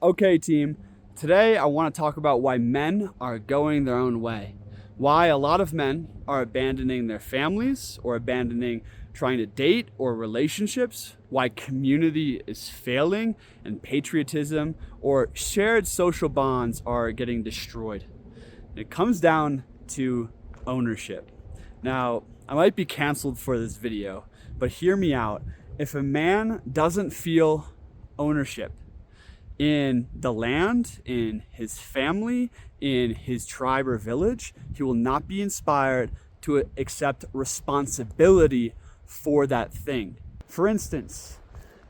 Okay, team, today I want to talk about why men are going their own way. Why a lot of men are abandoning their families or abandoning trying to date or relationships. Why community is failing and patriotism or shared social bonds are getting destroyed. It comes down to ownership. Now, I might be canceled for this video, but hear me out. If a man doesn't feel ownership in the land, in his family, in his tribe or village, he will not be inspired to accept responsibility for that thing. For instance,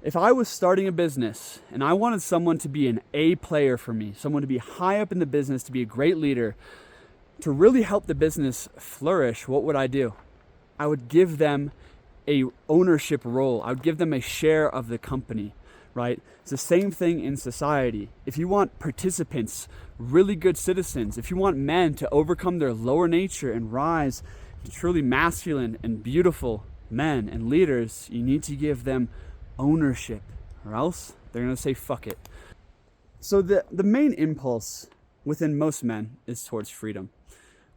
if I was starting a business and I wanted someone to be an A player for me, someone to be high up in the business, to be a great leader, to really help the business flourish, what would I do? I would give them a ownership role. I would give them a share of the company. Right? It's the same thing in society. If you want participants, really good citizens, if you want men to overcome their lower nature and rise to truly masculine and beautiful men and leaders, you need to give them ownership, or else they're going to say fuck it. So the main impulse within most men is towards freedom.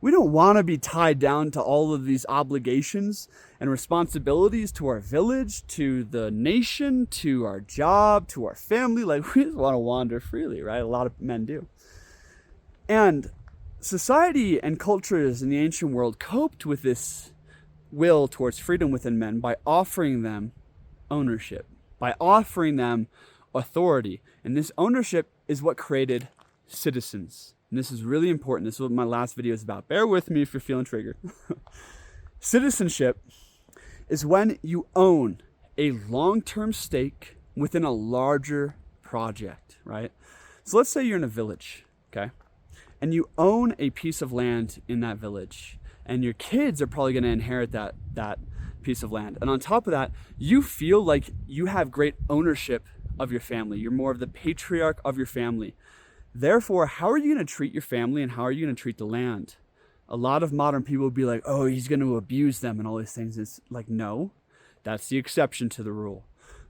We don't want to be tied down to all of these obligations and responsibilities to our village, to the nation, to our job, to our family. Like, we just want to wander freely, right? A lot of men do. And society and cultures in the ancient world coped with this will towards freedom within men by offering them ownership, by offering them authority. And this ownership is what created citizens. And this is really important. This is what my last video is about. Bear with me if you're feeling triggered. Citizenship is when you own a long-term stake within a larger project, right? So let's say you're in a village, okay? And you own a piece of land in that village. And your kids are probably going to inherit that piece of land. And on top of that, you feel like you have great ownership of your family. You're more of the patriarch of your family. Therefore, how are you going to treat your family and how are you going to treat the land? A lot of modern people would be like, oh, he's going to abuse them and all these things. It's like, no, that's the exception to the rule.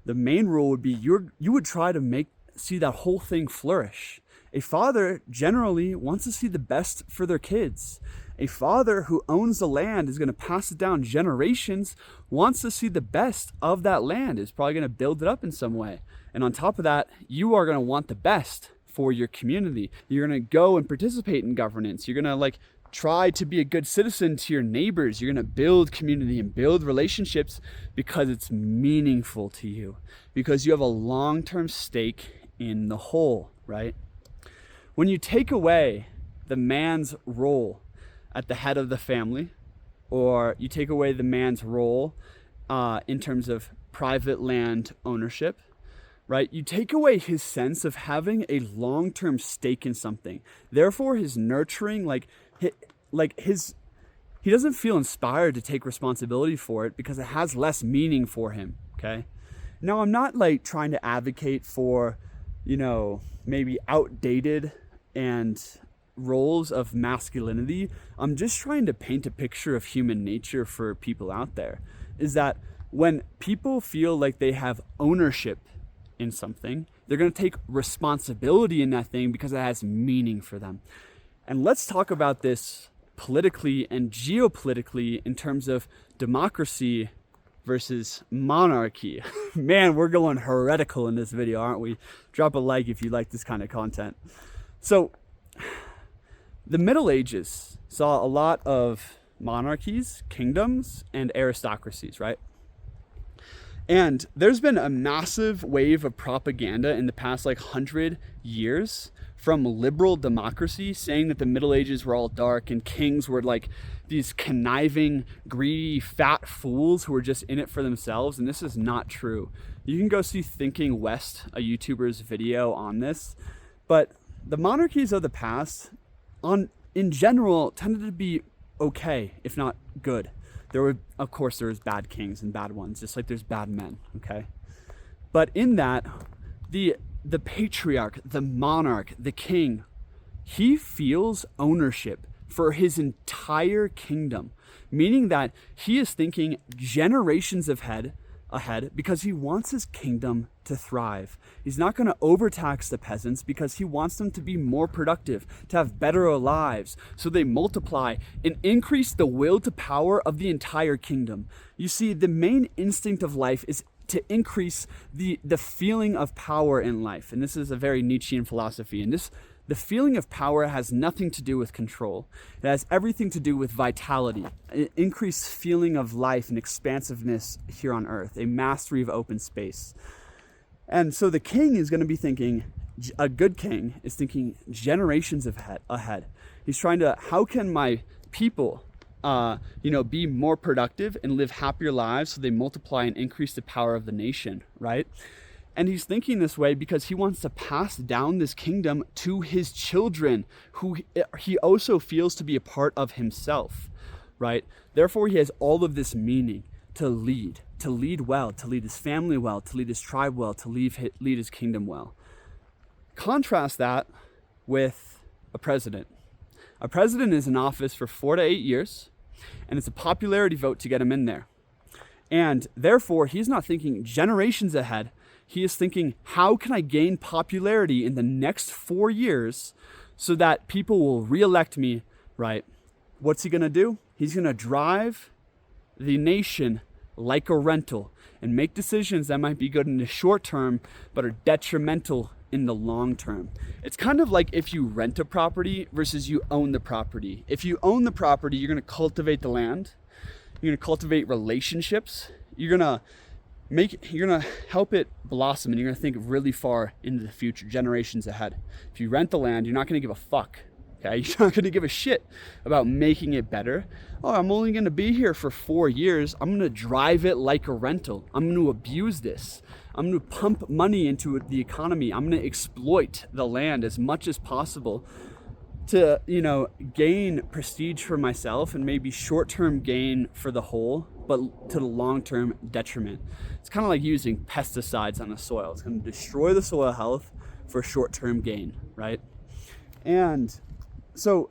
The main rule would be you would try to see that whole thing flourish. A father generally wants to see the best for their kids. A father who owns the land is going to pass it down generations, wants to see the best of that land, is probably going to build it up in some way. And on top of that, you are going to want the best for your community. You're going to go and participate in governance. You're going to try to be a good citizen to your neighbors. You're going to build community and build relationships because it's meaningful to you, because you have a long-term stake in the whole, right? When you take away the man's role at the head of the family, or you take away the man's role in terms of private land ownership, right? You take away his sense of having a long-term stake in something. Therefore, his nurturing, he doesn't feel inspired to take responsibility for it because it has less meaning for him, okay? Now, I'm not trying to advocate for, maybe outdated and roles of masculinity. I'm just trying to paint a picture of human nature for people out there, is that when people feel like they have ownership in something, they're going to take responsibility in that thing because it has meaning for them. And let's talk about this politically and geopolitically in terms of democracy versus monarchy. Man, we're going heretical in this video, aren't we? Drop a like if you like this kind of content. So the Middle Ages saw a lot of monarchies, kingdoms, and aristocracies, right? And there's been a massive wave of propaganda in the past 100 years from liberal democracy saying that the Middle Ages were all dark and kings were these conniving, greedy, fat fools who were just in it for themselves. And this is not true. You can go see Thinking West, a YouTuber's video on this. But the monarchies of the past, in general, tended to be okay, if not good. Of course, there was bad kings and bad ones, just like there's bad men, okay? But in that, the patriarch, the monarch, the king, he feels ownership for his entire kingdom, meaning that he is thinking generations ahead ahead because he wants his kingdom to thrive. He's not going to overtax the peasants because he wants them to be more productive, to have better lives, so they multiply and increase the will to power of the entire kingdom. You see, the main instinct of life is to increase the feeling of power in life. And this is a very Nietzschean philosophy. And the feeling of power has nothing to do with control. It has everything to do with vitality, an increased feeling of life and expansiveness here on earth, a mastery of open space. And so the king is going to be thinking, a good king is thinking generations ahead. He's trying to, how can my people be more productive and live happier lives so they multiply and increase the power of the nation, right? And he's thinking this way because he wants to pass down this kingdom to his children, who he also feels to be a part of himself, right? Therefore, he has all of this meaning to lead well, to lead his family well, to lead his tribe well, to lead his kingdom well. Contrast that with a president. A president is in office for 4 to 8 years, and it's a popularity vote to get him in there. And therefore, he's not thinking generations ahead. He is thinking, how can I gain popularity in the next 4 years so that people will reelect me, right? What's he going to do? He's going to drive the nation like a rental and make decisions that might be good in the short term, but are detrimental in the long term. It's kind of like if you rent a property versus you own the property. If you own the property, you're going to cultivate the land. You're going to cultivate relationships. You're going to help it blossom, and you're going to think really far into the future, generations ahead. If you rent the land, you're not going to give a fuck. Okay? You're not going to give a shit about making it better. Oh, I'm only going to be here for 4 years. I'm going to drive it like a rental. I'm going to abuse this. I'm going to pump money into the economy. I'm going to exploit the land as much as possible to, gain prestige for myself and maybe short-term gain for the whole, but to the long-term detriment. It's kind of like using pesticides on the soil. It's going to destroy the soil health for short-term gain, right? And so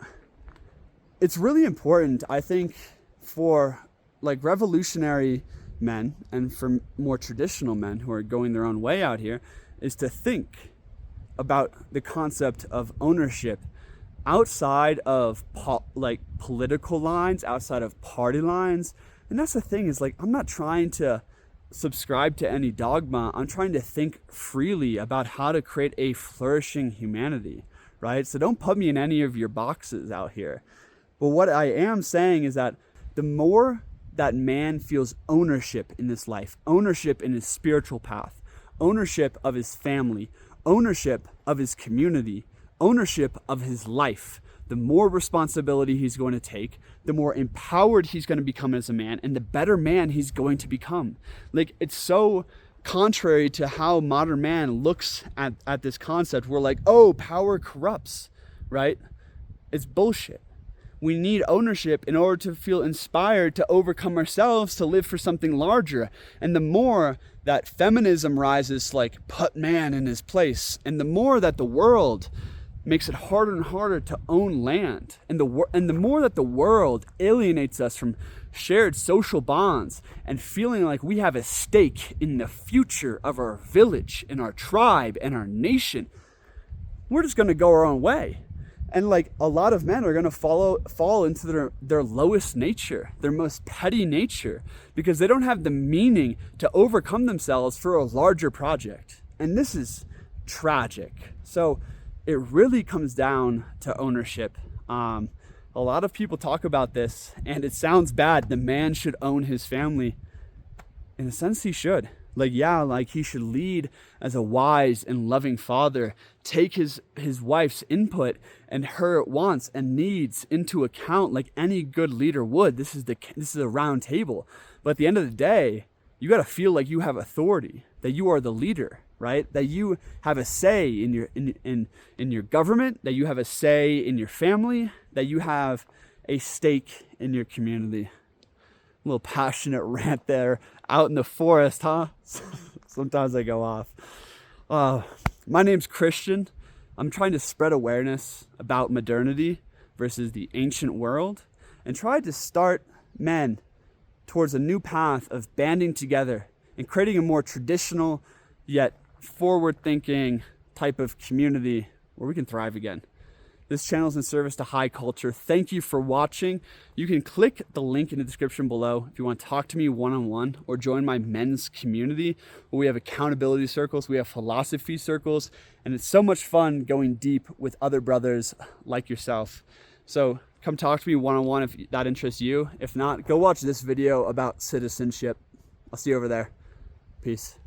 it's really important, I think, for like revolutionary men and for more traditional men who are going their own way out here, is to think about the concept of ownership outside of political lines, outside of party lines. And that's the thing, is like, I'm not trying to subscribe to any dogma. I'm trying to think freely about how to create a flourishing humanity, right? So don't put me in any of your boxes out here. But what I am saying is that the more that man feels ownership in this life, ownership in his spiritual path, ownership of his family, ownership of his community, ownership of his life, the more responsibility he's going to take, the more empowered he's going to become as a man, and the better man he's going to become. Like, it's so contrary to how modern man looks at this concept. We're like, oh, power corrupts, right? It's bullshit. We need ownership in order to feel inspired to overcome ourselves, to live for something larger. And the more that feminism rises to like put man in his place, and the more that the world makes it harder and harder to own land, and the more that the world alienates us from shared social bonds and feeling like we have a stake in the future of our village and our tribe and our nation, we're just going to go our own way. And like, a lot of men are going to fall into their lowest nature, their most petty nature, because they don't have the meaning to overcome themselves for a larger project. And this is tragic. So it really comes down to ownership. A lot of people talk about this, and it sounds bad. The man should own his family. In a sense, he should. Like he should lead as a wise and loving father, take his wife's input and her wants and needs into account like any good leader would. This is a round table. But at the end of the day, you got to feel like you have authority, that you are the leader, right? That you have a say in your government, that you have a say in your family, that you have a stake in your community. A little passionate rant there out in the forest, huh? Sometimes I go off. My name's Christian. I'm trying to spread awareness about modernity versus the ancient world, and try to start men towards a new path of banding together and creating a more traditional yet forward-thinking type of community where we can thrive again. This channel is in service to high culture. Thank you for watching. You can click the link in the description below if you want to talk to me one-on-one or join my men's community where we have accountability circles, we have philosophy circles, and it's so much fun going deep with other brothers like yourself. So come talk to me one-on-one if that interests you. If not, go watch this video about citizenship. I'll see you over there. Peace.